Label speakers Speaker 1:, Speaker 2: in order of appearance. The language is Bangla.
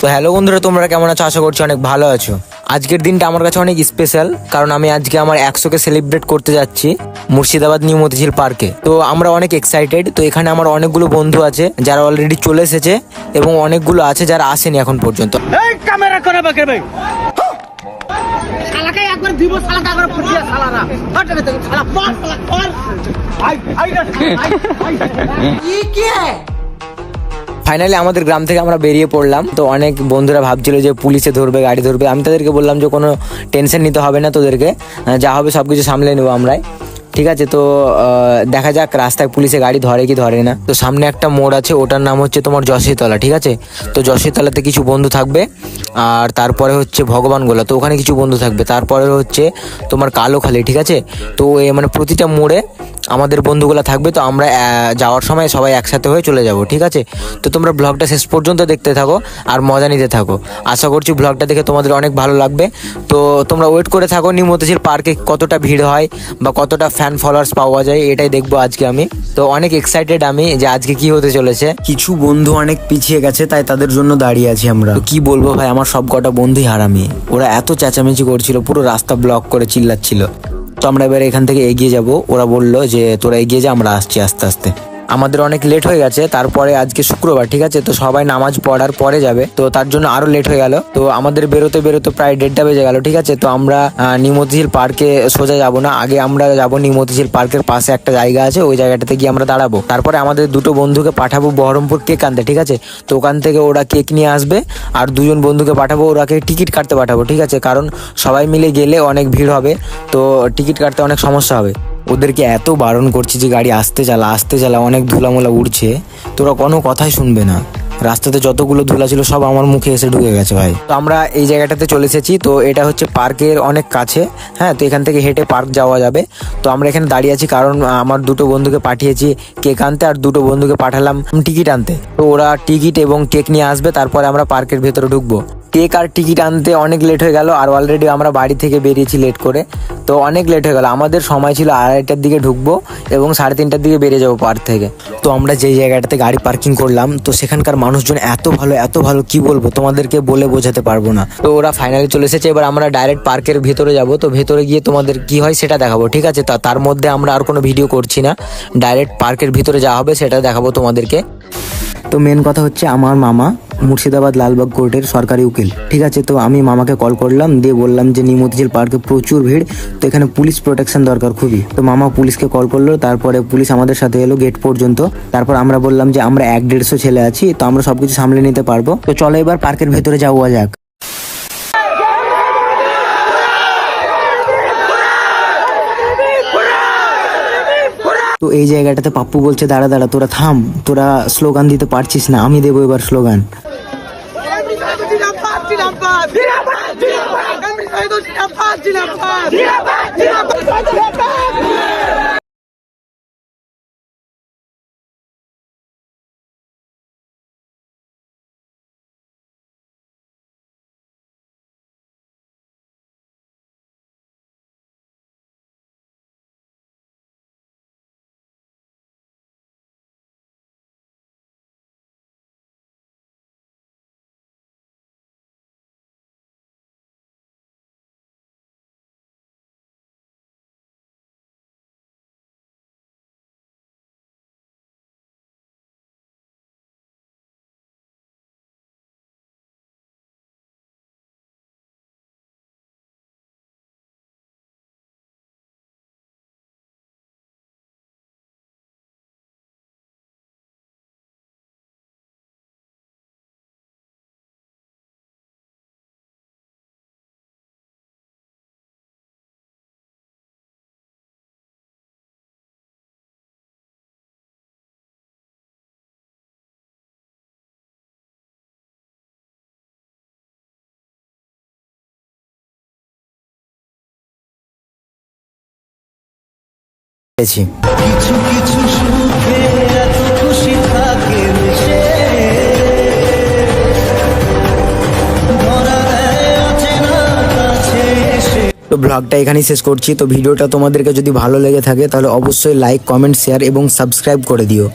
Speaker 1: তো হ্যালো বন্ধুরা, তোমরা কেমন আছো? আশা করছি অনেক ভালো আছো। আজকের দিনটা আমার কাছে অনেক স্পেশাল, কারণ আমি আজকে আমার 100কে সেলিব্রেট করতে যাচ্ছি মুর্শিদাবাদ নিউ মতিঝিল পার্কে। তো আমরা অনেক এক্সাইটেড। তো এখানে আমার অনেকগুলো বন্ধু আছে যারা অলরেডি চলে এসেছে এবং অনেকগুলো আছে যারা আসেনি এখন পর্যন্ত। ফাইনালি আমাদের গ্রাম থেকে আমরা বেরিয়ে পড়লাম। তো অনেক বন্ধুরা ভাবছিল যে পুলিশে ধরবে, গাড়ি ধরবে। আমি তাদেরকে বললাম যে কোনো টেনশন নিতে হবে না, তোদেরকে যা হবে সব কিছু সামলে নেবো আমরাই, ঠিক আছে? তো দেখা যাক রাস্তায় পুলিশে গাড়ি ধরে কি ধরে না। তো সামনে একটা মোড় আছে, ওটার নাম হচ্ছে তোমার যশোরতলা, ঠিক আছে? তো যশোরতলাতে কিছু বন্ধু থাকবে, আর তারপরে হচ্ছে ভগবানগোলা, তো ওখানে কিছু বন্ধু থাকবে। তারপরে হচ্ছে তোমার কালোখালি, ঠিক আছে? তো মানে প্রতিটা মোড়ে আমাদের বন্ধুগুলো থাকবে। তো আমরা যাওয়ার সময় সবাই একসাথে হয়ে চলে যাব, ঠিক আছে? তো তোমরা ব্লগটা শেষ পর্যন্ত দেখতে থাকো আর মজা নিতে থাকো। আশা করছি ব্লগটা দেখে তোমাদের অনেক ভালো লাগবে। তো তোমরা ওয়েট করে থাকো নিউ মতিঝিল পার্কে কতটা ভিড় হয় বা কতটা ফ্যান ফলোয়ার্স পাওয়া যায়, এটাই দেখবো আজকে আমি। তো অনেক এক্সাইটেড আমি যে আজকে কি হতে চলেছে। কিছু বন্ধু অনেক পিছিয়ে গেছে, তাই তাদের জন্য দাঁড়িয়ে আছি আমরা। তো কি বলবো ভাই, আমার সব কটা বন্ধুই হারামি। ওরা এত চেঁচামেচি করছিল, পুরো রাস্তা ব্লক করে চিল্লাচ্ছিল। তো আমরা এবার এখান থেকে এগিয়ে যাব। ওরা বললো যে তোরা এগিয়ে যা, আমরা আসছি আস্তে আস্তে। আমাদের অনেক লেট হয়ে গেছে, তারপরে আজকে শুক্রবার, ঠিক আছে? তো সবাই নামাজ পড়ার পরে যাবে, তো তার জন্য আরো লেট হয়ে গেল। তো আমাদের বেরোতে বেরোতে প্রায় 1:30টা বেজে গেল, ঠিক আছে? তো আমরা নিউ মতিঝিল পার্কে সোজা যাব না, আগে আমরা যাবো নিউ মতিঝিল পার্কের পাশে একটা জায়গা আছে, ওই জায়গাটাতে গিয়ে আমরা দাঁড়াবো। তারপরে আমাদের দুটো বন্ধুকে পাঠাবো বহরমপুর কেক আনতে, ঠিক আছে? তো ওখান থেকে ওরা কেক নিয়ে আসবে, আর দুজন বন্ধুকে পাঠাবো, ওরাকে টিকিট কাটতে পাঠাবো, ঠিক আছে? কারণ সবাই মিলে গেলে অনেক ভিড় হবে, তো টিকিট কাটতে অনেক সমস্যা হবে। ওদেরকে এত বারণ করছি যে গাড়ি আস্তে চালা, অনেক ধুলামোলা উঠছে, তোরা কোনো কথাই শুনবে না। রাস্তাতে যতগুলো ধুলা ছিল সব আমার মুখে এসে ঢুকে গেছে ভাই। তো আমরা এই জায়গাটাতে চলে এসেছি। তো এটা হচ্ছে পার্কের অনেক কাছে, হ্যাঁ। তো এখান থেকে হেঁটে পার্ক যাওয়া যাবে। তো আমরা এখানে দাঁড়িয়ে আছি কারণ আমার দুটো বন্ধুকে পাঠিয়েছি কেক আনতে, আর দুটো বন্ধুকে পাঠালাম টিকিট আনতে। তো ওরা টিকিট এবং কেক নিয়ে আসবে, তারপরে আমরা পার্কের ভেতরে ঢুকবো। কেক আর টিকিট আনতে অনেক লেট হয়ে গেল, আর অলরেডি আমরা বাড়ি থেকে বেরিয়েছি লেট করে, তো অনেক লেট হয়ে গেল। আমাদের সময় ছিল 2:30টার দিকে ঢুকবো এবং 3:30টার দিকে বেরিয়ে যাবো পার্ক থেকে। তো আমরা যেই জায়গাটাতে গাড়ি পার্কিং করলাম, তো সেখানকার মানুষজন এত ভালো কি বলবো, তোমাদেরকে বলে বোঝাতে পারবো না। তো ওরা ফাইনালি চলে এসেছে, এবার আমরা ডাইরেক্ট পার্কের ভেতরে যাব। তো ভেতরে গিয়ে তোমাদের কি হয় সেটা দেখাবো, ঠিক আছে? তার মধ্যে আমরা আর কোনো ভিডিও করছি না, ডাইরেক্ট পার্কের ভিতরে যা হবে সেটা দেখাবো তোমাদেরকে। তো মেন কথা হচ্ছে আমার মামা মুর্শিদাবাদ লালবাগ কোর্টের সরকারি উকিল, ঠিক আছে? তো আমি মামাকে কল করলাম, দিয়ে বললাম যে নিউ মতিঝিল পার্কে প্রচুর ভিড়, তো এখানে পুলিশ প্রোটেকশন দরকার খুবই। তো মামা পুলিশকে কল করলো, তারপরে পুলিশ আমাদের সাথে এলো গেট পর্যন্ত। তারপর আমরা বললাম যে আমরা 150 ছেলে আছি, তো আমরা সবকিছু সামলে নিতে পারবো। তো চলো এবার পার্কের ভেতরে যাওয়া যাক। তো এই জায়গাটাতে পাপ্পু বলছে দাঁড়া তোরা থাম, তোরা স্লোগান দিতে পারছিস না, আমি দেবো এবার স্লোগান। কিছু কিছু সুখে এত খুশি থাকে মিশে, ধরা দেয় অচেনা কাছে এসে। তো ব্লগটা এখানেই শেষ করছি। তো ভিডিওটা তোমাদেরকে যদি ভালো লেগে থাকে তাহলে অবশ্যই লাইক, কমেন্ট, শেয়ার এবং সাবস্ক্রাইব করে দিও।